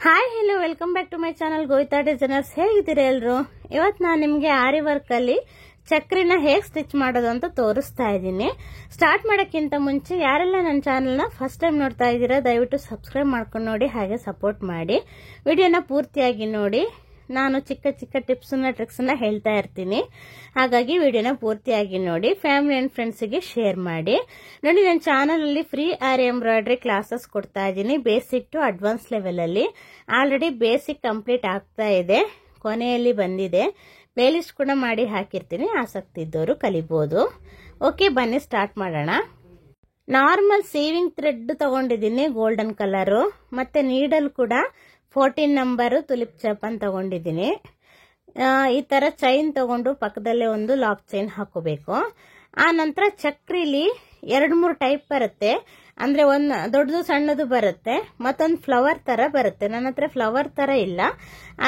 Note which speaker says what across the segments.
Speaker 1: Hi hello welcome back to my channel Govita designers. ಹೇಗಿದ್ದೀರಾ ಎಲ್ಲರೂ? ಇವತ್ತು ನಾನು ನಿಮಗೆ ಆರಿ ವರ್ಕ್ ಅಲ್ಲಿ ಚಕ್ರಿನ ಹೇಗೆ ಸ್ಟಿಚ್ ಮಾಡೋದು ಅಂತ ತೋರಿಸ್ತಾ ಇದ್ದೀನಿ. ಸ್ಟಾರ್ಟ್ ಮಾಡೋಕ್ಕಿಂತ ಮುಂಚೆ ಯಾರೆಲ್ಲ ನನ್ನ ಚಾನಲ್ನ ಫಸ್ಟ್ ಟೈಮ್ ನೋಡ್ತಾ ಇದ್ದೀರಾ ದಯವಿಟ್ಟು ಸಬ್ಸ್ಕ್ರೈಬ್ ಮಾಡ್ಕೊಂಡು ನೋಡಿ, ಹಾಗೆ ಸಪೋರ್ಟ್ ಮಾಡಿ. ವಿಡಿಯೋನ ಪೂರ್ತಿಯಾಗಿ ನೋಡಿ. ನಾನು ಚಿಕ್ಕ ಚಿಕ್ಕ ಟಿಪ್ಸನ್ನ ಟ್ರಿಕ್ಸನ್ನ ಹೇಳ್ತಾ ಇರ್ತೀನಿ, ಹಾಗಾಗಿ ವಿಡಿಯೋನ ಪೂರ್ತಿಯಾಗಿ ನೋಡಿ. ಫ್ಯಾಮಿಲಿ ಅಂಡ್ ಫ್ರೆಂಡ್ಸಿಗೆ ಶೇರ್ ಮಾಡಿ. ನೋಡಿ, ನನ್ನ ಚಾನಲಲ್ಲಿ ಫ್ರೀ ಆರಿ ಎಂಬ್ರಾಯ್ಡ್ರಿ ಕ್ಲಾಸಸ್ ಕೊಡ್ತಾ ಇದ್ದೀನಿ, ಬೇಸಿಕ್ ಟು ಅಡ್ವಾನ್ಸ್ ಲೆವೆಲಲ್ಲಿ. ಆಲ್ರೆಡಿ ಬೇಸಿಕ್ ಕಂಪ್ಲೀಟ್ ಆಗ್ತಾ ಇದೆ, ಕೊನೆಯಲ್ಲಿ ಬಂದಿದೆ. ಪ್ಲೇಲಿಸ್ಟ್ ಕೂಡ ಮಾಡಿ ಹಾಕಿರ್ತೀನಿ, ಆಸಕ್ತಿ ಇದ್ದವರು ಕಲಿಬಹುದು. ಓಕೆ, ಬನ್ನಿ ಸ್ಟಾರ್ಟ್ ಮಾಡೋಣ. ನಾರ್ಮಲ್ ಸೇವಿಂಗ್ ಥ್ರೆಡ್ ತಗೊಂಡಿದ್ದೀನಿ, ಗೋಲ್ಡನ್ ಕಲರು. ಮತ್ತೆ ನೀಡಲ್ ಕೂಡ 14 ನಂಬರು ತುಲಿಪ್ ಚಾಪನ್ ತಗೊಂಡಿದ್ದೀನಿ. ಈ ತರ ಚೈನ್ ತಗೊಂಡು ಪಕ್ಕದಲ್ಲೇ ಒಂದು ಲಾಕ್ ಚೈನ್ ಹಾಕೋಬೇಕು. ಆ ನಂತರ ಚಕ್ರಿಲಿ 2-3 ಟೈಪ್ ಬರುತ್ತೆ. ಅಂದ್ರೆ ಒಂದು ದೊಡ್ಡದು ಸಣ್ಣದು ಬರುತ್ತೆ, ಮತ್ತೊಂದು ಫ್ಲವರ್ ತರ ಬರುತ್ತೆ. ನನ್ನ ಹತ್ರ ಫ್ಲವರ್ ತರ ಇಲ್ಲ,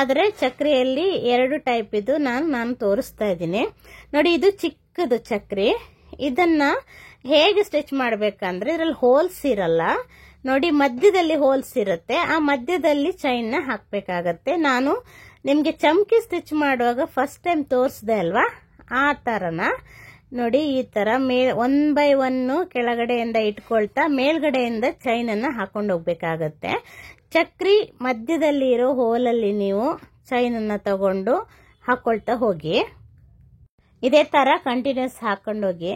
Speaker 1: ಆದ್ರೆ ಚಕ್ರಿಯಲ್ಲಿ 2 ಟೈಪ್ ಇದು ನಾನು ತೋರಿಸ್ತಾ ಇದ್ದೀನಿ. ನೋಡಿ, ಇದು ಚಿಕ್ಕದು ಚಕ್ರಿ. ಇದನ್ನ ಹೇಗೆ ಸ್ಟಿಚ್ ಮಾಡ್ಬೇಕಂದ್ರೆ ಇದ್ರಲ್ಲಿ ಹೋಲ್ಸ್ ಇರಲ್ಲ. ನೋಡಿ, ಮಧ್ಯದಲ್ಲಿ ಹೋಲ್ಸ್ ಇರುತ್ತೆ, ಆ ಮಧ್ಯದಲ್ಲಿ ಚೈನ್ ನ ಹಾಕ್ಬೇಕಾಗತ್ತೆ. ನಾನು ನಿಮ್ಗೆ ಚಮ್ಕಿ ಸ್ಟಿಚ್ ಮಾಡುವಾಗ ಫಸ್ಟ್ ಟೈಮ್ ತೋರಿಸ್ದೆ ಅಲ್ವಾ, ಆ ತರನ ನೋಡಿ ಈ ತರ 1 by 1 ಕೆಳಗಡೆಯಿಂದ ಇಟ್ಕೊಳ್ತಾ ಮೇಲ್ಗಡೆಯಿಂದ ಚೈನ್ ಅನ್ನ ಹಾಕೊಂಡು ಹೋಗ್ಬೇಕಾಗತ್ತೆ. ಚಕ್ರಿ ಮಧ್ಯದಲ್ಲಿ ಇರೋ ಹೋಲಲ್ಲಿ ನೀವು ಚೈನ್ ಅನ್ನ ತಗೊಂಡು ಹಾಕೊಳ್ತಾ ಹೋಗಿ. ಇದೇ ತರ ಕಂಟಿನ್ಯೂಸ್ ಹಾಕೊಂಡೋಗಿ.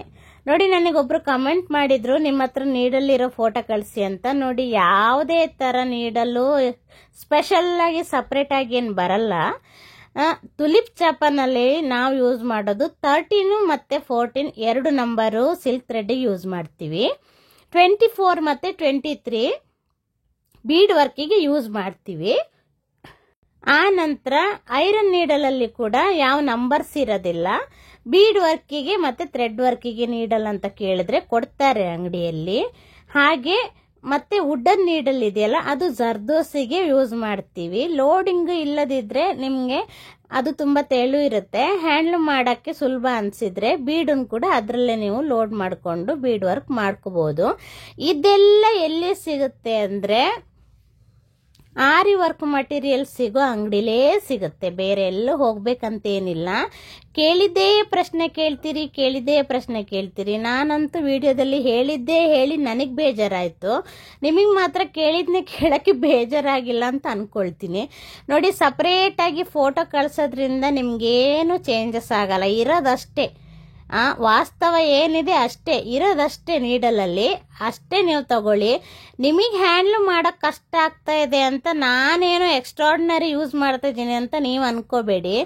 Speaker 1: ನೋಡಿ, ನನಗೊಬ್ರು ಕಮೆಂಟ್ ಮಾಡಿದ್ರು, ನಿಮ್ಮ ಹತ್ರ ನೀಡಲ್ಲಿರೋ ಫೋಟೋ ಕಳಿಸಿ ಅಂತ. ನೋಡಿ, ಯಾವುದೇ ತರ ನೀಡಲು ಸ್ಪೆಷಲ್ ಆಗಿ ಸಪರೇಟ್ ಆಗಿ ಏನು ಬರಲ್ಲ. ತುಲಿಪ್ ಚಾಪನಲ್ಲಿ ನಾವು ಯೂಸ್ ಮಾಡೋದು 13 ಮತ್ತೆ 14 2 ನಂಬರು ಸಿಲ್ಕ್ ಥ್ರೆಡ್ ಯೂಸ್ ಮಾಡ್ತೀವಿ. 24 ಮತ್ತೆ 23 ಬೀಡ್ ವರ್ಕಿಗೆ ಯೂಸ್ ಮಾಡ್ತೀವಿ. ಆ ನಂತರ ಐರನ್ ನೀಡಲ್ ಅಲ್ಲಿ ಕೂಡ ಯಾವ ನಂಬರ್ಸ್ ಇರೋದಿಲ್ಲ. ಬೀಡ್ ವರ್ಕಿಗೆ ಮತ್ತೆ ಥ್ರೆಡ್ ವರ್ಕಿಗೆ ನೀಡಲ್ ಅಂತ ಕೇಳಿದ್ರೆ ಕೊಡ್ತಾರೆ ಅಂಗಡಿಯಲ್ಲಿ. ಹಾಗೆ ಮತ್ತೆ ವುಡನ್ ನೀಡಲ್ ಇದೆಯಲ್ಲ, ಅದು ಜರ್ದೋಸಿಗೆ ಯೂಸ್ ಮಾಡ್ತೀವಿ. ಲೋಡಿಂಗ್ ಇಲ್ಲದಿದ್ರೆ ನಿಮ್ಗೆ ಅದು ತುಂಬಾ ತೆಳು ಇರುತ್ತೆ, ಹ್ಯಾಂಡ್ಲ್ ಮಾಡಕ್ಕೆ ಸುಲಭ ಅನ್ಸಿದ್ರೆ ಬೀಡನ್ ಕೂಡ ಅದರಲ್ಲೇ ನೀವು ಲೋಡ್ ಮಾಡಿಕೊಂಡು ಬೀಡ್ ವರ್ಕ್ ಮಾಡ್ಕೋಬಹುದು. ಇದೆಲ್ಲ ಎಲ್ಲಿ ಸಿಗುತ್ತೆ ಅಂದ್ರೆ ಆರಿ ವರ್ಕ್ ಮಟೀರಿಯಲ್ ಸಿಗೋ ಅಂಗಡಿಲೇ ಸಿಗುತ್ತೆ, ಬೇರೆ ಎಲ್ಲೂ ಹೋಗ್ಬೇಕಂತ ಏನಿಲ್ಲ. ಕೇಳಿದ್ದೇ ಪ್ರಶ್ನೆ ಕೇಳ್ತೀರಿ. ನಾನಂತೂ ವಿಡಿಯೋದಲ್ಲಿ ಹೇಳಿದ್ದೇ ಹೇಳಿ ನನಗ್ ಬೇಜಾರಾಯ್ತು. ನಿಮಗ್ ಮಾತ್ರ ಕೇಳಿದ್ನೆ ಕೇಳಕ್ಕೆ ಬೇಜಾರಾಗಿಲ್ಲ ಅಂತ ಅನ್ಕೊಳ್ತೀನಿ. ನೋಡಿ, ಸಪರೇಟ್ ಆಗಿ ಫೋಟೋ ಕಳ್ಸೋದ್ರಿಂದ ನಿಮ್ಗೇನು ಚೇಂಜಸ್ ಆಗಲ್ಲ, ಇರೋದಷ್ಟೇ. ವಾಸ್ತವ ಏನಿದೆ ಅಷ್ಟೇ, ಇರೋದಷ್ಟೇ ನೀಡಲಲ್ಲಿ, ಅಷ್ಟೇ ನೀವು ತಗೊಳ್ಳಿ. ನಿಮಗೆ ಹ್ಯಾಂಡ್ಲ್ ಮಾಡಕ್ ಕಷ್ಟ ಆಗ್ತಾ ಇದೆ ಅಂತ ನಾನೇನು ಎಕ್ಸ್ಟ್ರಾರ್ಡಿನರಿ ಯೂಸ್ ಮಾಡ್ತಾ ಇದ್ದೀನಿ ಅಂತ ನೀವು ಅನ್ಕೋಬೇಡಿ.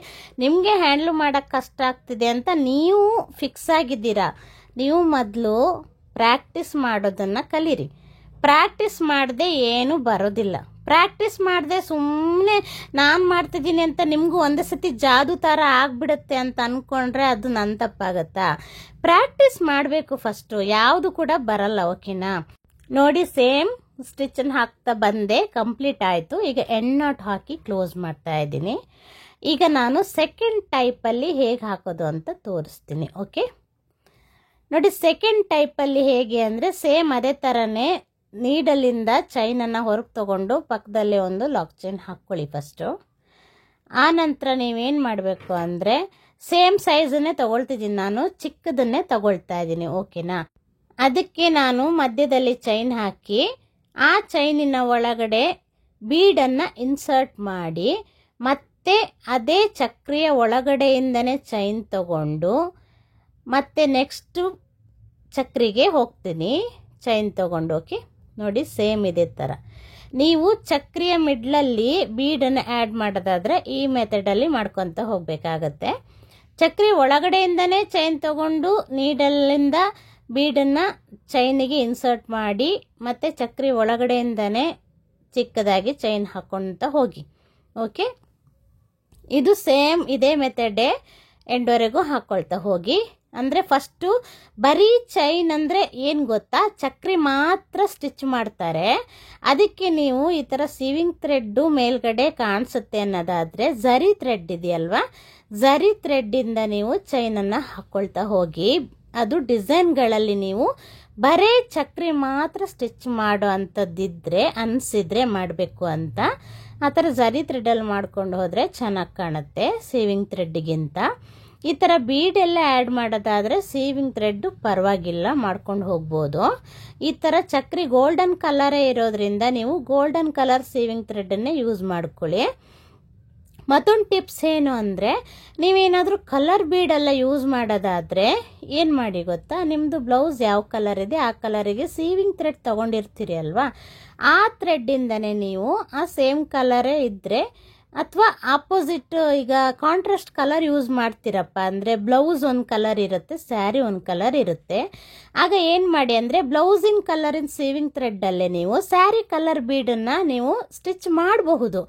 Speaker 1: ನಿಮ್ಗೆ ಹ್ಯಾಂಡ್ಲ್ ಮಾಡಕ್ ಕಷ್ಟ ಆಗ್ತಿದೆ ಅಂತ ನೀವು ಫಿಕ್ಸ್ ಆಗಿದ್ದೀರಾ. ನೀವು ಮೊದಲು ಪ್ರಾಕ್ಟೀಸ್ ಮಾಡೋದನ್ನ ಕಲೀರಿ. ಪ್ರಾಕ್ಟೀಸ್ ಮಾಡದೆ ಏನು ಬರೋದಿಲ್ಲ. ಪ್ರಾಕ್ಟೀಸ್ ಮಾಡದೆ ಸುಮ್ಮನೆ ನಾನು ಮಾಡ್ತಿದ್ದೀನಿ ಅಂತ ನಿಮ್ಗೂ ಒಂದೇ ಸತಿ ಜಾದು ತರ ಆಗ್ಬಿಡುತ್ತೆ ಅಂತ ಅನ್ಕೊಂಡ್ರೆ ಅದು ನನ್ನ ತಪ್ಪಾಗತ್ತಾ? ಪ್ರಾಕ್ಟೀಸ್ ಮಾಡಬೇಕು ಫಸ್ಟ್, ಯಾವುದು ಕೂಡ ಬರಲ್ಲ. ಓಕೆನಾ? ನೋಡಿ, ಸೇಮ್ ಸ್ಟಿಚ್ ಹಾಕ್ತಾ ಬಂದೆ, ಕಂಪ್ಲೀಟ್ ಆಯ್ತು. ಈಗ ಎಂಡ್ ನಾಟ್ ಹಾಕಿ ಕ್ಲೋಸ್ ಮಾಡ್ತಾ ಇದ್ದೀನಿ. ಈಗ ನಾನು ಸೆಕೆಂಡ್ ಟೈಪ್ ಅಲ್ಲಿ ಹೇಗೆ ಹಾಕೋದು ಅಂತ ತೋರಿಸ್ತೀನಿ. ಓಕೆ, ನೋಡಿ, ಸೆಕೆಂಡ್ ಟೈಪ್ ಅಲ್ಲಿ ಹೇಗೆ ಅಂದ್ರೆ ಸೇಮ್ ಅದೇ ತರನೇ ನೀಡಲಿಂದ ಚೈನ್ ಅನ್ನ ಹೊರಗೆ ತಗೊಂಡು ಪಕ್ಕದಲ್ಲೇ ಒಂದು ಲಾಕ್ ಚೈನ್ ಹಾಕೊಳ್ಳಿ ಫಸ್ಟ್. ಆ ನಂತರ ನೀವೇನ್ ಮಾಡಬೇಕು ಅಂದ್ರೆ ಸೇಮ್ ಸೈಜನ್ನೇ ತಗೊಳ್ತಿದ್ದೀನಿ, ನಾನು ಚಿಕ್ಕದನ್ನೇ ತಗೊಳ್ತಾ ಇದ್ದೀನಿ. ಓಕೆನಾ? ಅದಕ್ಕೆ ನಾನು ಮಧ್ಯದಲ್ಲಿ ಚೈನ್ ಹಾಕಿ ಆ ಚೈನಿನ ಒಳಗಡೆ ಬೀಡನ್ನ ಇನ್ಸರ್ಟ್ ಮಾಡಿ ಮತ್ತೆ ಅದೇ ಚಕ್ರಿಯ ಒಳಗಡೆಯಿಂದನೇ ಚೈನ್ ತಗೊಂಡು ಮತ್ತೆ ನೆಕ್ಸ್ಟ್ ಚಕ್ರಿಗೆ ಹೋಗ್ತೀನಿ ಚೈನ್ ತಗೊಂಡು. ಓಕೆ, ನೋಡಿ, ಸೇಮ್ ಇದೇ ತರ ನೀವು ಚಕ್ರಿಯ ಮಿಡ್ಲಲ್ಲಿ ಬೀಡನ್ನು ಆ್ಯಡ್ ಮಾಡೋದಾದ್ರೆ ಈ ಮೆಥಡಲ್ಲಿ ಮಾಡ್ಕೊತ ಹೋಗ್ಬೇಕಾಗತ್ತೆ. ಚಕ್ರಿ ಒಳಗಡೆಯಿಂದನೇ ಚೈನ್ ತಗೊಂಡು ನೀಡಲ್ಲಿಂದ ಬೀಡನ್ನು ಚೈನಿಗೆ ಇನ್ಸರ್ಟ್ ಮಾಡಿ ಮತ್ತೆ ಚಕ್ರಿ ಒಳಗಡೆಯಿಂದನೇ ಚಿಕ್ಕದಾಗಿ ಚೈನ್ ಹಾಕೊಂತ ಹೋಗಿ. ಓಕೆ, ಇದು ಸೇಮ್ ಇದೇ ಮೆಥಡೇ ಎಂಡ್ವರೆಗೂ ಹಾಕೊಳ್ತಾ ಹೋಗಿ. ಅಂದ್ರೆ ಫಸ್ಟು ಬರೀ ಚೈನ್ ಅಂದ್ರೆ ಏನ್ ಗೊತ್ತಾ, ಚಕ್ರಿ ಮಾತ್ರ ಸ್ಟಿಚ್ ಮಾಡ್ತಾರೆ. ಅದಕ್ಕೆ ನೀವು ಈ ತರ ಸೀವಿಂಗ್ ಥ್ರೆಡ್ ಮೇಲ್ಗಡೆ ಕಾಣಿಸುತ್ತೆ ಅನ್ನೋದಾದ್ರೆ ಜರಿ ಥ್ರೆಡ್ ಇದೆಯಲ್ವಾ, ಜರಿ ಥ್ರೆಡ್ ಇಂದ ನೀವು ಚೈನ್ ಅನ್ನ ಹಾಕೊಳ್ತಾ ಹೋಗಿ. ಅದು ಡಿಸೈನ್ಗಳಲ್ಲಿ ನೀವು ಬರೇ ಚಕ್ರಿ ಮಾತ್ರ ಸ್ಟಿಚ್ ಮಾಡೋ ಅಂತದ್ದಿದ್ರೆ ಅನ್ಸಿದ್ರೆ ಮಾಡಬೇಕು ಅಂತ ಆ ಥರ ಝರಿ ಥ್ರೆಡಲ್ಲಿ ಮಾಡ್ಕೊಂಡು ಹೋದರೆ ಚೆನ್ನಾಗಿ ಕಾಣುತ್ತೆ ಸೀವಿಂಗ್ ಥ್ರೆಡ್ಗಿಂತ. ಈ ಥರ ಬೀಡೆಲ್ಲ ಆ್ಯಡ್ ಮಾಡೋದಾದರೆ ಸೀವಿಂಗ್ ಥ್ರೆಡ್ಡು ಪರವಾಗಿಲ್ಲ, ಮಾಡ್ಕೊಂಡು ಹೋಗ್ಬೋದು. ಈ ಥರ ಚಕ್ರಿ ಗೋಲ್ಡನ್ ಕಲರೇ ಇರೋದ್ರಿಂದ ನೀವು ಗೋಲ್ಡನ್ ಕಲರ್ ಸೀವಿಂಗ್ ಥ್ರೆಡನ್ನೇ ಯೂಸ್ ಮಾಡ್ಕೊಳ್ಳಿ. ಮತ್ತೊಂದು ಟಿಪ್ಸ್ ಏನು ಅಂದರೆ, ನೀವೇನಾದರೂ ಕಲರ್ ಬೀಡೆಲ್ಲ ಯೂಸ್ ಮಾಡೋದಾದರೆ ಏನು ಮಾಡಿ ಗೊತ್ತಾ, ನಿಮ್ಮದು ಬ್ಲೌಸ್ ಯಾವ ಕಲರ್ ಇದೆ ಆ ಕಲರಿಗೆ ಸೀವಿಂಗ್ ಥ್ರೆಡ್ ತೊಗೊಂಡಿರ್ತೀರಿ ಅಲ್ವಾ, ಆ ಥ್ರೆಡ್ಡಿಂದನೇ ನೀವು ಆ ಸೇಮ್ ಕಲರೇ ಇದ್ದರೆ ಅಥವಾ ಆಪೋಸಿಟ್ ಈಗ ಕಾಂಟ್ರಾಸ್ಟ್ ಕಲರ್ ಯೂಸ್ ಮಾಡ್ತೀರಪ್ಪ ಅಂದರೆ ಬ್ಲೌಸ್ ಒಂದು ಕಲರ್ ಇರುತ್ತೆ, ಸ್ಯಾರಿ ಒಂದು ಕಲರ್ ಇರುತ್ತೆ. ಆಗ ಏನು ಮಾಡಿ ಅಂದರೆ ಬ್ಲೌಸಿನ ಕಲರಿನ ಸೀವಿಂಗ್ ಥ್ರೆಡ್ಡಲ್ಲೇ ನೀವು ಸ್ಯಾರಿ ಕಲರ್ ಬೀಡನ್ನು ನೀವು ಸ್ಟಿಚ್ ಮಾಡಬಹುದು.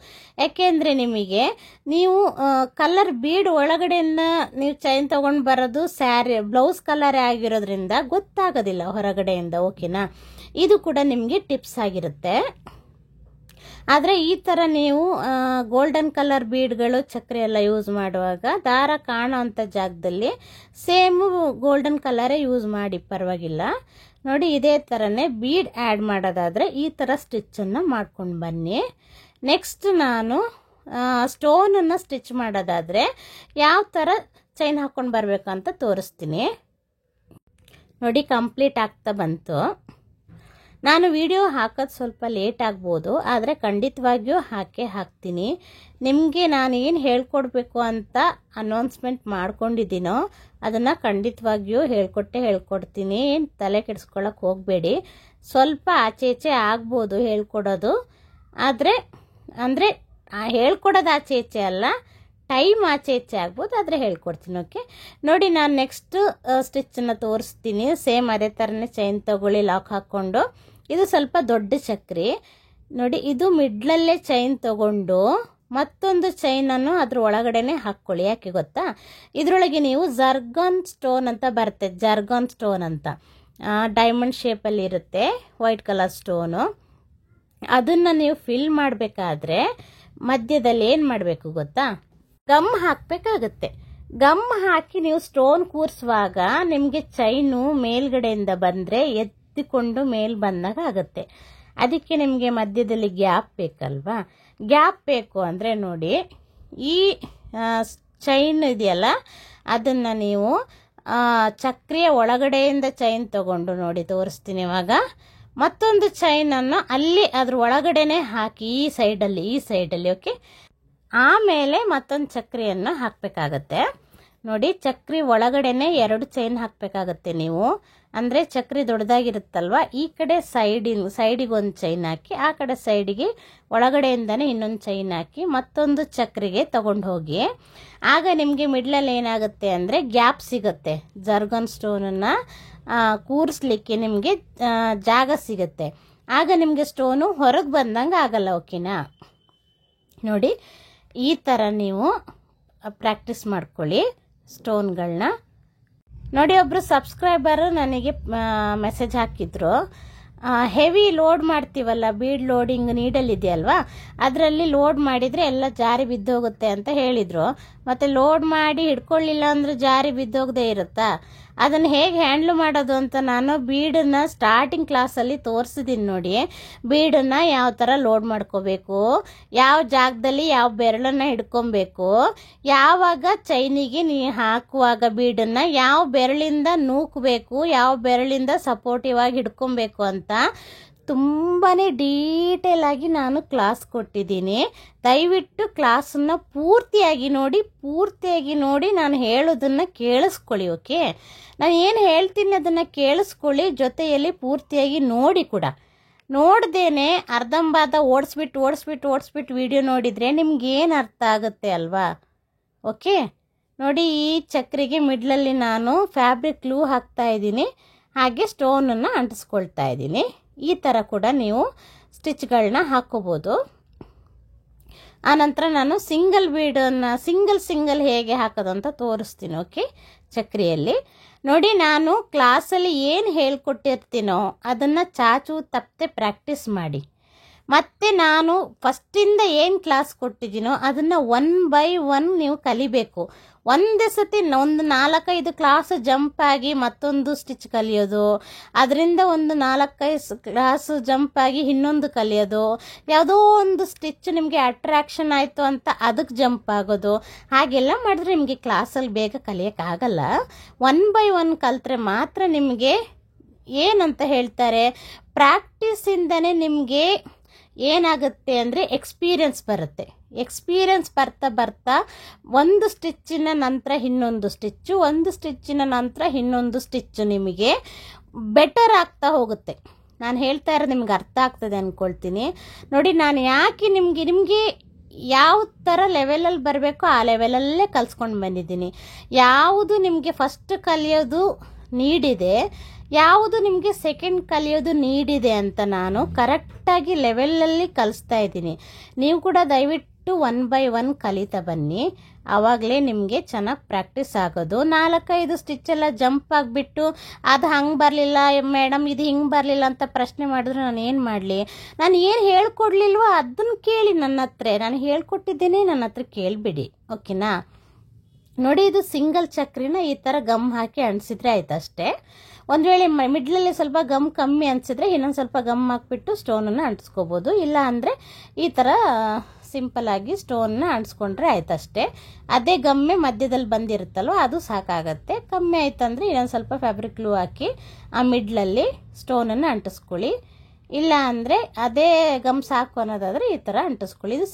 Speaker 1: ಯಾಕೆಂದರೆ ನಿಮಗೆ ನೀವು ಕಲರ್ ಬೀಡ್ ಒಳಗಡೆಯಿಂದ ನೀವು ಚೈನ್ ತೊಗೊಂಡು ಬರೋದು ಸ್ಯಾರಿ ಬ್ಲೌಸ್ ಕಲರೇ ಆಗಿರೋದ್ರಿಂದ ಗೊತ್ತಾಗೋದಿಲ್ಲ ಹೊರಗಡೆಯಿಂದ. ಓಕೆನಾ, ಇದು ಕೂಡ ನಿಮಗೆ ಟಿಪ್ಸ್ ಆಗಿರುತ್ತೆ. ಆದರೆ ಈ ಥರ ನೀವು ಗೋಲ್ಡನ್ ಕಲರ್ ಬೀಡ್ಗಳು ಚಕ್ರಿ ಎಲ್ಲ ಯೂಸ್ ಮಾಡುವಾಗ ದಾರ ಕಾಣೋ ಅಂಥ ಜಾಗದಲ್ಲಿ ಸೇಮು ಗೋಲ್ಡನ್ ಕಲರೇ ಯೂಸ್ ಮಾಡಿ, ಪರವಾಗಿಲ್ಲ. ನೋಡಿ, ಇದೇ ಥರನೇ ಬೀಡ್ ಆ್ಯಡ್ ಮಾಡೋದಾದರೆ ಈ ಥರ ಸ್ಟಿಚ್ಚನ್ನು ಮಾಡ್ಕೊಂಡು ಬನ್ನಿ. ನೆಕ್ಸ್ಟ್ ನಾನು ಸ್ಟೋನನ್ನು ಸ್ಟಿಚ್ ಮಾಡೋದಾದರೆ ಯಾವ ಥರ ಚೈನ್ ಹಾಕ್ಕೊಂಡು ಬರಬೇಕು ಅಂತ ತೋರಿಸ್ತೀನಿ. ನೋಡಿ, ಕಂಪ್ಲೀಟ್ ಆಗ್ತಾ ಬಂತು. ನಾನು ವಿಡಿಯೋ ಹಾಕೋದು ಸ್ವಲ್ಪ ಲೇಟ್ ಆಗ್ಬೋದು, ಆದರೆ ಖಂಡಿತವಾಗಿಯೂ ಹಾಕ್ತೀನಿ. ನಿಮಗೆ ನಾನು ಏನು ಹೇಳ್ಕೊಡ್ಬೇಕು ಅಂತ ಅನೌನ್ಸ್ಮೆಂಟ್ ಮಾಡ್ಕೊಂಡಿದ್ದೀನೋ ಅದನ್ನು ಖಂಡಿತವಾಗಿಯೂ ಹೇಳ್ಕೊಡ್ತೀನಿ. ಏನು ತಲೆ ಕೆಡಿಸ್ಕೊಳ್ಳೋಕೆ ಹೋಗಬೇಡಿ. ಸ್ವಲ್ಪ ಆಚೆ ಈಚೆ ಆಗ್ಬೋದು ಹೇಳ್ಕೊಡೋದು, ಆದರೆ ಅಂದರೆ ಹೇಳ್ಕೊಡೋದು ಆಚೆ ಈಚೆ ಅಲ್ಲ, ಟೈಮ್ ಆಚೆ ಈಚೆ ಆಗ್ಬೋದು, ಆದರೆ ಹೇಳ್ಕೊಡ್ತೀನಿ. ಓಕೆ, ನೋಡಿ, ನಾನು ನೆಕ್ಸ್ಟ್ ಸ್ಟಿಚ್ಚನ್ನು ತೋರಿಸ್ತೀನಿ. ಸೇಮ್ ಅದೇ ಥರನೇ ಚೈನ್ ತಗೊಳ್ಳಿ, ಲಾಕ್ ಹಾಕ್ಕೊಂಡು. ಇದು ಸ್ವಲ್ಪ ದೊಡ್ಡ ಚಕ್ರಿ. ನೋಡಿ, ಇದು ಮಿಡ್ಲಲ್ಲೇ ಚೈನ್ ತಗೊಂಡು ಮತ್ತೊಂದು ಚೈನನ್ನು ಅದ್ರ ಒಳಗಡೆನೆ ಹಾಕ್ಕೊಳ್ಳಿ. ಯಾಕೆ ಗೊತ್ತಾ, ಇದರೊಳಗೆ ನೀವು ಜರ್ಗಾನ್ ಸ್ಟೋನ್ ಅಂತ ಬರುತ್ತೆ, ಜರ್ಗಾನ್ ಸ್ಟೋನ್ ಅಂತ ಡೈಮಂಡ್ ಶೇಪಲ್ಲಿ ಇರುತ್ತೆ, ವೈಟ್ ಕಲರ್ ಸ್ಟೋನು. ಅದನ್ನು ನೀವು ಫಿಲ್ ಮಾಡಬೇಕಾದ್ರೆ ಮಧ್ಯದಲ್ಲಿ ಏನು ಮಾಡಬೇಕು ಗೊತ್ತಾ, ಗಮ್ ಹಾಕಬೇಕಾಗತ್ತೆ. ಗಮ್ ಹಾಕಿ ನೀವು ಸ್ಟೋನ್ ಕೂರಿಸುವಾಗ ನಿಮಗೆ ಚೈನು ಮೇಲ್ಗಡೆಯಿಂದ ಬಂದರೆ ಎತ್ತಿಕೊಂಡು ಮೇಲ್ ಬಂದಾಗ ಆಗುತ್ತೆ. ಅದಕ್ಕೆ ನಿಮಗೆ ಮಧ್ಯದಲ್ಲಿ ಗ್ಯಾಪ್ ಬೇಕಲ್ವಾ. ಗ್ಯಾಪ್ ಬೇಕು ಅಂದರೆ ನೋಡಿ, ಈ ಚೈನ್ ಇದೆಯಲ್ಲ ಅದನ್ನು ನೀವು ಚಕ್ರಿಯ ಒಳಗಡೆಯಿಂದ ಚೈನ್ ತಗೊಂಡು, ನೋಡಿ ತೋರಿಸ್ತೀನಿ ಇವಾಗ, ಮತ್ತೊಂದು ಚೈನನ್ನು ಅಲ್ಲಿ ಅದ್ರ ಒಳಗಡೆನೆ ಹಾಕಿ ಈ ಸೈಡಲ್ಲಿ. ಓಕೆ, ಆಮೇಲೆ ಮತ್ತೊಂದು ಚಕ್ರಿಯನ್ನು ಹಾಕಬೇಕಾಗತ್ತೆ. ನೋಡಿ, ಚಕ್ರಿ ಒಳಗಡೆನೆ 2 ಚೈನ್ ಹಾಕಬೇಕಾಗತ್ತೆ ನೀವು. ಅಂದರೆ ಚಕ್ರಿ ದೊಡ್ಡದಾಗಿರುತ್ತಲ್ವ, ಈ ಕಡೆ ಸೈಡಿಗೆ ಒಂದು ಚೈನ್ ಹಾಕಿ, ಆ ಕಡೆ ಸೈಡಿಗೆ ಒಳಗಡೆಯಿಂದನೇ ಇನ್ನೊಂದು ಚೈನ್ ಹಾಕಿ ಮತ್ತೊಂದು ಚಕ್ರಿಗೆ ತಗೊಂಡು ಹೋಗಿ. ಆಗ ನಿಮಗೆ ಮಿಡ್ಲಲ್ಲಿ ಏನಾಗುತ್ತೆ ಅಂದರೆ ಗ್ಯಾಪ್ ಸಿಗುತ್ತೆ. ಜರ್ಗನ್ ಸ್ಟೋನನ್ನು ಕೂರಿಸ್ಲಿಕ್ಕೆ ನಿಮಗೆ ಜಾಗ ಸಿಗುತ್ತೆ. ಆಗ ನಿಮಗೆ ಸ್ಟೋನು ಹೊರಗೆ ಬಂದಂಗೆ ಆಗಲ್ಲ. ಓಕೆನಾ, ನೋಡಿ ಈ ಥರ ನೀವು ಪ್ರಾಕ್ಟೀಸ್ ಮಾಡ್ಕೊಳ್ಳಿ ಸ್ಟೋನ್ಗಳನ್ನ. ನೋಡಿ, ಒಬ್ಬರು ಸಬ್ಸ್ಕ್ರೈಬರ್ ನನಗೆ ಮೆಸೇಜ್ ಹಾಕಿದ್ರು, ಹೆವಿ ಲೋಡ್ ಮಾಡ್ತೀವಲ್ಲ, ಬೀಡ್ ಲೋಡಿಂಗ್ ನೀಡಲ್ ಇದೆಯಲ್ವಾ, ಅದರಲ್ಲಿ ಲೋಡ್ ಮಾಡಿದರೆ ಎಲ್ಲ ಜಾರಿ ಬಿದ್ದೋಗುತ್ತೆ ಅಂತ ಹೇಳಿದರು. ಮತ್ತು ಲೋಡ್ ಮಾಡಿ ಹಿಡ್ಕೊಳ್ಳಿಲ್ಲ ಅಂದರೆ ಜಾರಿ ಬಿದ್ದೋಗದೆ ಇರುತ್ತಾ, ಅದನ್ನು ಹೇಗೆ ಹ್ಯಾಂಡ್ಲ್ ಮಾಡೋದು ಅಂತ ನಾನು ಬೀಡನ್ನು ಸ್ಟಾರ್ಟಿಂಗ್ ಕ್ಲಾಸಲ್ಲಿ ತೋರಿಸಿದ್ದೀನಿ. ನೋಡಿ, ಬೀಡನ್ನು ಯಾವ ಥರ ಲೋಡ್ ಮಾಡ್ಕೋಬೇಕು, ಯಾವ ಜಾಗದಲ್ಲಿ ಯಾವ ಬೆರಳನ್ನು ಹಿಡ್ಕೊಬೇಕು, ಯಾವಾಗ ಚೈನಿಗೆ ಹಾಕುವಾಗ ಬೀಡನ್ನು ಯಾವ ಬೆರಳಿಂದ ನೂಕಬೇಕು, ಯಾವ ಬೆರಳಿಂದ ಸಪೋರ್ಟಿವ್ ಆಗಿ ಹಿಡ್ಕೊಬೇಕು ಅಂತ ತುಂಬಾ ಡೀಟೇಲ್ ಆಗಿ ನಾನು ಕ್ಲಾಸ್ ಕೊಟ್ಟಿದ್ದೀನಿ. ದಯವಿಟ್ಟು ಕ್ಲಾಸನ್ನು ಪೂರ್ತಿಯಾಗಿ ನೋಡಿ ನಾನು ಹೇಳೋದನ್ನು ಕೇಳಿಸ್ಕೊಳ್ಳಿ. ಓಕೆ, ನಾನು ಏನು ಹೇಳ್ತೀನಿ ಅದನ್ನು ಕೇಳಿಸ್ಕೊಳ್ಳಿ, ಜೊತೆಯಲ್ಲಿ ಪೂರ್ತಿಯಾಗಿ ನೋಡಿ ಕೂಡ. ನೋಡ್ದೇನೆ ಅರ್ಧಂಬರ್ಧ ಓಡಿಸ್ಬಿಟ್ಟು ವಿಡಿಯೋ ನೋಡಿದರೆ ನಿಮ್ಗೇನು ಅರ್ಥ ಆಗುತ್ತೆ ಅಲ್ವಾ. ಓಕೆ, ನೋಡಿ, ಈ ಚಕ್ರಿಗೆ ಮಿಡ್ಲಲ್ಲಿ ನಾನು ಫ್ಯಾಬ್ರಿಕ್ ಗ್ಲೂ ಹಾಕ್ತಾ ಇದ್ದೀನಿ, ಹಾಗೆ ಸ್ಟೋನನ್ನು ಅಂಟಿಸ್ಕೊಳ್ತಾ ಇದ್ದೀನಿ. ಈ ಥರ ಕೂಡ ನೀವು ಸ್ಟಿಚ್ಗಳನ್ನ ಹಾಕೋಬೋದು. ಆನಂತರ ನಾನು ಸಿಂಗಲ್ ಬೀಡನ್ನು ಸಿಂಗಲ್ ಹೇಗೆ ಹಾಕೋದು ಅಂತ ತೋರಿಸ್ತೀನಿ. ಓಕೆ, ಚಕ್ರಿಯಲ್ಲಿ ನೋಡಿ, ನಾನು ಕ್ಲಾಸಲ್ಲಿ ಏನು ಹೇಳ್ಕೊಟ್ಟಿರ್ತೀನೋ ಅದನ್ನು ಚಾಚು ತಪ್ಪದೆ ಪ್ರಾಕ್ಟೀಸ್ ಮಾಡಿ. ಮತ್ತು ನಾನು ಫಸ್ಟಿಂದ ಏನು ಕ್ಲಾಸ್ ಕೊಟ್ಟಿದ್ದೀನೋ ಅದನ್ನು 1 by 1 ನೀವು ಕಲಿಬೇಕು. ಒಂದೇ ಸತಿ ಒಂದು 4-5 ಕ್ಲಾಸ್ ಜಂಪ್ ಆಗಿ ಮತ್ತೊಂದು ಸ್ಟಿಚ್ ಕಲಿಯೋದು, ಅದರಿಂದ ಒಂದು 4-5 ಕ್ಲಾಸ್ ಜಂಪ್ ಆಗಿ ಇನ್ನೊಂದು ಕಲಿಯೋದು, ಯಾವುದೋ ಒಂದು ಸ್ಟಿಚ್ ನಿಮಗೆ ಅಟ್ರಾಕ್ಷನ್ ಆಯಿತು ಅಂತ ಅದಕ್ಕೆ ಜಂಪ್ ಆಗೋದು, ಹಾಗೆಲ್ಲ ಮಾಡಿದ್ರೆ ನಿಮಗೆ ಕ್ಲಾಸಲ್ಲಿ ಬೇಗ ಕಲಿಯೋಕ್ಕಾಗಲ್ಲ. 1 by 1 ಕಲಿತ್ರೆ ಮಾತ್ರ ನಿಮಗೆ ಏನಂತ ಹೇಳ್ತಾರೆ, ಪ್ರಾಕ್ಟೀಸಿಂದನೇ ನಿಮಗೆ ಏನಾಗುತ್ತೆ ಅಂದರೆ ಎಕ್ಸ್ಪೀರಿಯನ್ಸ್ ಬರುತ್ತೆ. ಎಕ್ಸ್ಪೀರಿಯನ್ಸ್ ಬರ್ತಾ ಬರ್ತಾ ಒಂದು ಸ್ಟಿಚ್ಚಿನ ನಂತರ ಇನ್ನೊಂದು ಸ್ಟಿಚ್ಚು, ಒಂದು ಸ್ಟಿಚ್ಚಿನ ನಂತರ ಇನ್ನೊಂದು ಸ್ಟಿಚ್ಚು ನಿಮಗೆ ಬೆಟರ್ ಆಗ್ತಾ ಹೋಗುತ್ತೆ. ನಾನು ಹೇಳ್ತಾ ಇರೋದು ನಿಮ್ಗೆ ಅರ್ಥ ಆಗ್ತದೆ ಅಂದ್ಕೊಳ್ತೀನಿ. ನೋಡಿ, ನಾನು ಯಾಕೆ ನಿಮಗೆ ಯಾವ ಥರ ಲೆವೆಲಲ್ಲಿ ಬರಬೇಕೋ ಆ ಲೆವೆಲಲ್ಲೇ ಕಲಿಸ್ಕೊಂಡು ಬಂದಿದ್ದೀನಿ. ಯಾವುದು ನಿಮಗೆ ಫಸ್ಟ್ ಕಲಿಯೋದು ನೀಡಿದೆ, ಯಾವುದು ನಿಮಗೆ ಸೆಕೆಂಡ್ ಕಲಿಯೋದು ನೀಡಿದೆ ಅಂತ ನಾನು ಕರೆಕ್ಟಾಗಿ ಲೆವೆಲಲ್ಲಿ ಕಲಿಸ್ತಾ ಇದ್ದೀನಿ. ನೀವು ಕೂಡ ದಯವಿಟ್ಟು 1 by 1 ಕಲಿತಾ ಬನ್ನಿ, ಆವಾಗಲೇ ನಿಮಗೆ ಚೆನ್ನಾಗಿ ಪ್ರಾಕ್ಟೀಸ್ ಆಗೋದು. 4-5 ಸ್ಟಿಚ್ಚೆಲ್ಲ ಜಂಪ್ ಆಗಿಬಿಟ್ಟು ಅದು ಹಂಗೆ ಬರಲಿಲ್ಲ ಮೇಡಮ್, ಇದು ಹಿಂಗೆ ಬರಲಿಲ್ಲ ಅಂತ ಪ್ರಶ್ನೆ ಮಾಡಿದ್ರೆ ನಾನು ಏನು ಮಾಡಲಿ? ನಾನು ಏನು ಹೇಳ್ಕೊಡ್ಲಿಲ್ವೋ ಅದನ್ನು ಕೇಳಿ ನನ್ನ ಹತ್ರ. ನಾನು ಹೇಳ್ಕೊಟ್ಟಿದ್ದೇನೆ, ನನ್ನ ಹತ್ರ ಕೇಳಿಬಿಡಿ, ಓಕೆನಾ? ನೋಡಿ, ಇದು ಸಿಂಗಲ್ ಚಕ್ರಿನ ಈ ಥರ ಗಮ್ ಹಾಕಿ ಅಂಟಿಸಿದ್ರೆ ಆಯ್ತು ಅಷ್ಟೇ. ಒಂದು ವೇಳೆ ಮಿಡ್ಲಲ್ಲಿ ಸ್ವಲ್ಪ ಗಮ್ ಕಮ್ಮಿ ಅನಿಸಿದ್ರೆ ಇನ್ನೊಂದು ಸ್ವಲ್ಪ ಗಮ್ ಹಾಕ್ಬಿಟ್ಟು ಸ್ಟೋನನ್ನು ಅಂಟಿಸ್ಕೋಬೋದು. ಇಲ್ಲ ಅಂದರೆ ಈ ಥರ ಸಿಂಪಲ್ಲಾಗಿ ಸ್ಟೋನ್ನ ಅಂಟಿಸ್ಕೊಂಡ್ರೆ ಆಯ್ತು ಅಷ್ಟೇ. ಅದೇ ಗಮ್ಮೆ ಮಧ್ಯದಲ್ಲಿ ಬಂದಿರುತ್ತಲ್ವ ಅದು ಸಾಕಾಗತ್ತೆ. ಕಮ್ಮಿ ಆಯ್ತಂದರೆ ಇನ್ನೊಂದು ಸ್ವಲ್ಪ ಫ್ಯಾಬ್ರಿಕ್ ಗ್ಲೂ ಹಾಕಿ ಆ ಮಿಡ್ಲಲ್ಲಿ ಸ್ಟೋನನ್ನು ಅಂಟಿಸ್ಕೊಳ್ಳಿ. ಇಲ್ಲ ಅಂದರೆ ಅದೇ ಗಮ್ ಸಾಕು ಅನ್ನೋದಾದರೆ ಈ ಥರ ಅಂಟಿಸ್ಕೊಳ್ಳಿ. ಇದು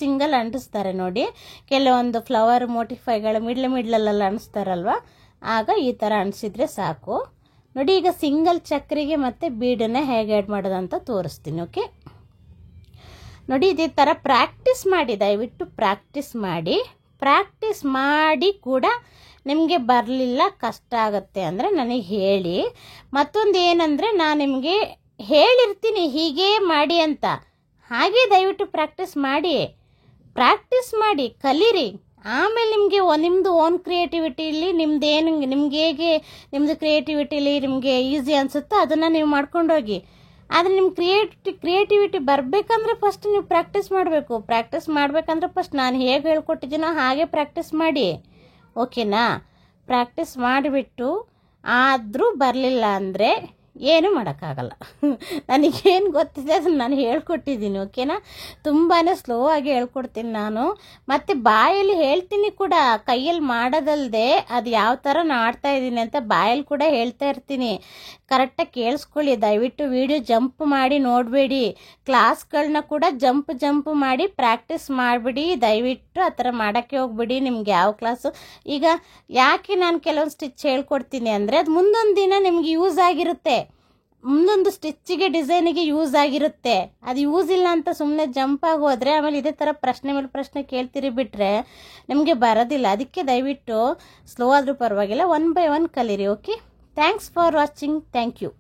Speaker 1: ಸಿಂಗಲ್ ಅಂಟಿಸ್ತಾರೆ ನೋಡಿ, ಕೆಲವೊಂದು ಫ್ಲವರ್ ಮೋಟಿಫೈಗಳು ಮಿಡ್ಲಲ್ಲೆಲ್ಲ ಅಂಟಿಸ್ತಾರಲ್ವ, ಆಗ ಈ ಥರ ಅಂಟಿಸಿದ್ರೆ ಸಾಕು. ನೋಡಿ, ಈಗ ಸಿಂಗಲ್ ಚಕ್ರಿಗೆ ಮತ್ತು ಬೀಡನ್ನು ಹೇಗೆ ಆ್ಯಡ್ ಮಾಡೋದಂತ ತೋರಿಸ್ತೀನಿ, ಓಕೆ? ನೋಡಿ, ಇದೇ ಥರ ಪ್ರಾಕ್ಟೀಸ್ ಮಾಡಿ, ದಯವಿಟ್ಟು ಪ್ರಾಕ್ಟೀಸ್ ಮಾಡಿ ಕೂಡ ನಿಮಗೆ ಬರಲಿಲ್ಲ, ಕಷ್ಟ ಆಗುತ್ತೆ ಅಂದರೆ ನನಗೆ ಹೇಳಿ. ಮತ್ತೊಂದು ಏನಂದರೆ, ನಾನು ನಿಮಗೆ ಹೇಳಿರ್ತೀನಿ ಹೀಗೆ ಮಾಡಿ ಅಂತ, ಹಾಗೆ ದಯವಿಟ್ಟು ಪ್ರಾಕ್ಟೀಸ್ ಮಾಡಿ ಕಲೀರಿ. ಆಮೇಲೆ ನಿಮಗೆ ನಿಮ್ಮದು ಓನ್ ಕ್ರಿಯೇಟಿವಿಟಿಲಿ ನಿಮ್ಗೆ ಹೇಗೆ ನಿಮ್ಮದು ಕ್ರಿಯೇಟಿವಿಟಿಲಿ ನಿಮಗೆ ಈಸಿ ಅನಿಸುತ್ತೋ ಅದನ್ನು ನೀವು ಮಾಡ್ಕೊಂಡೋಗಿ. ಆದರೆ ನಿಮ್ಮ ಕ್ರಿಯೇಟಿವಿಟಿ ಬರಬೇಕಂದ್ರೆ ಫಸ್ಟ್ ನೀವು ಪ್ರಾಕ್ಟೀಸ್ ಮಾಡಬೇಕು. ಪ್ರಾಕ್ಟೀಸ್ ಮಾಡಬೇಕಂದ್ರೆ ಫಸ್ಟ್ ನಾನು ಹೇಗೆ ಹೇಳ್ಕೊಟ್ಟಿದ್ದೀನೋ ಹಾಗೆ ಪ್ರಾಕ್ಟೀಸ್ ಮಾಡಿ, ಓಕೆನಾ? ಪ್ರಾಕ್ಟೀಸ್ ಮಾಡಿಬಿಟ್ಟು ಆದರೂ ಬರಲಿಲ್ಲ ಅಂದರೆ ಏನೂ ಮಾಡೋಕ್ಕಾಗಲ್ಲ. ನನಗೇನು ಗೊತ್ತಿದೆ ಅದನ್ನು ನಾನು ಹೇಳ್ಕೊಟ್ಟಿದ್ದೀನಿ, ಓಕೆನಾ? ತುಂಬಾ ಸ್ಲೋ ಆಗಿ ಹೇಳ್ಕೊಡ್ತೀನಿ ನಾನು, ಮತ್ತು ಬಾಯಲ್ಲಿ ಹೇಳ್ತೀನಿ ಕೂಡ, ಕೈಯಲ್ಲಿ ಮಾಡೋದಲ್ಲದೆ ಅದು ಯಾವ ಥರ ನಾಡ್ತಾ ಇದ್ದೀನಿ ಅಂತ ಬಾಯಲ್ಲಿ ಕೂಡ ಹೇಳ್ತಾ ಇರ್ತೀನಿ. ಕರೆಕ್ಟಾಗಿ ಕೇಳಿಸ್ಕೊಳ್ಳಿ, ದಯವಿಟ್ಟು ವಿಡಿಯೋ ಜಂಪ್ ಮಾಡಿ ನೋಡಬೇಡಿ. ಕ್ಲಾಸ್ಗಳನ್ನ ಕೂಡ ಜಂಪ್ ಮಾಡಿ ಪ್ರಾಕ್ಟೀಸ್ ಮಾಡಿಬಿಡಿ. ದಯವಿಟ್ಟು ಆ ಥರ ಮಾಡೋಕ್ಕೆ ಹೋಗ್ಬಿಡಿ. ನಿಮ್ಗೆ ಯಾವ ಕ್ಲಾಸು ಈಗ ಯಾಕೆ ನಾನು ಕೆಲವೊಂದು ಸ್ಟಿಚ್ ಹೇಳ್ಕೊಡ್ತೀನಿ ಅಂದರೆ ಅದು ಮುಂದೊಂದು ದಿನ ನಿಮ್ಗೆ ಯೂಸ್ ಆಗಿರುತ್ತೆ, ಮುಂದೊಂದು ಸ್ಟಿಚ್ಚಿಗೆ ಡಿಸೈನಿಗೆ ಯೂಸ್ ಆಗಿರುತ್ತೆ. ಅದು ಯೂಸ್ ಇಲ್ಲ ಅಂತ ಸುಮ್ಮನೆ ಜಂಪ್ ಆಗಿ ಹೋದರೆ ಆಮೇಲೆ ಇದೇ ಥರ ಪ್ರಶ್ನೆ ಮೇಲೆ ಪ್ರಶ್ನೆ ಕೇಳ್ತಿರಿ ಬಿಟ್ಟರೆ ನಿಮಗೆ ಬರೋದಿಲ್ಲ. ಅದಕ್ಕೆ ದಯವಿಟ್ಟು ಸ್ಲೋ ಆದರೂ ಪರವಾಗಿಲ್ಲ 1 by 1 ಕಲೀರಿ, okay? Thanks for watching. Thank you.